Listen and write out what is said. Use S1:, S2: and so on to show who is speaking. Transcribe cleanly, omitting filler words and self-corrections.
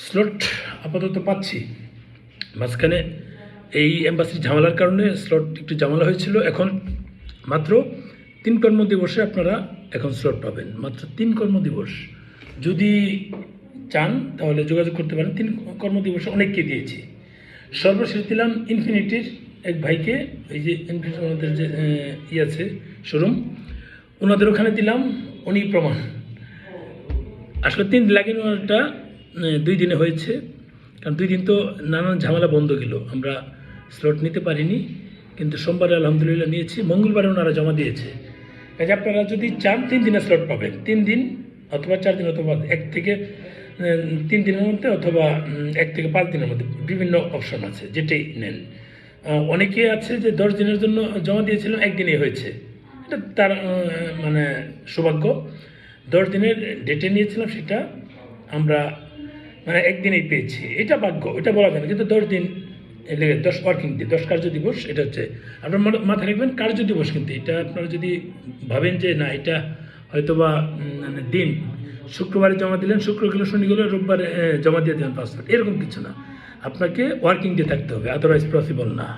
S1: Slot আপাতত পাচ্ছি। মাঝখানে এই এম্বাসির ঝামেলার কারণে স্লট একটু ঝামেলা হয়েছিল। এখন মাত্র 3 কর্মদিবসে আপনারা এখন স্লট পাবেন, মাত্র 3 কর্মদিবস। যদি চান তাহলে যোগাযোগ করতে পারেন। 3 কর্মদিবসে অনেককে দিয়েছি। সর্বশেষ দিলাম ইনফিনিটির এক ভাইকে, এই যে ইনফিনিটি আমাদের যে আছে শোরুম, ওনাদের ওখানে দিলাম, উনি প্রমাণ। আসলে 3 দিন লাগে, ওনারটা 2 দিনে হয়েছে। কারণ 2 দিন তো নানান ঝামেলা বন্ধ গেল, আমরা স্লট নিতে পারিনি। কিন্তু সোমবারে আলহামদুলিল্লাহ নিয়েছি, মঙ্গলবারে ওনারা জমা দিয়েছে। কাজে আপনারা যদি চান 3 দিনে স্লট পাবেন, 3 দিন অথবা 4 দিন অথবা 1 থেকে 3 দিনের মধ্যে অথবা 1 থেকে 5 দিনের মধ্যে বিভিন্ন অপশন আছে, যেটাই নেন। অনেকে আছে যে 10 দিনের জন্য জমা দিয়েছিলেন, 1 দিনেই হয়েছে। এটা তার মানে সৌভাগ্য। 10 দিনের ডেটে নিয়েছিলাম, সেটা আমরা মানে 1 দিনেই পেয়েছি। এটা ভাগ্য, এটা বলা যায় না। কিন্তু 10 দিন লেগে 10 ওয়ার্কিং ডে, 10 কার্য দিবস, এটা হচ্ছে আপনার মাথায় রাখবেন কার্য দিবস। কিন্তু এটা আপনারা যদি ভাবেন যে না এটা হয়তো বা মানে দিন, শুক্রবারে জমা দিলেন, শুক্র গেলো, শনি গেলো, রোববারে জমা দিয়ে দেবেন পাসপোর্ট, এরকম কিছু না। আপনাকে ওয়ার্কিং ডে থাকতে হবে, আদারওয়াইজ পসিবল না।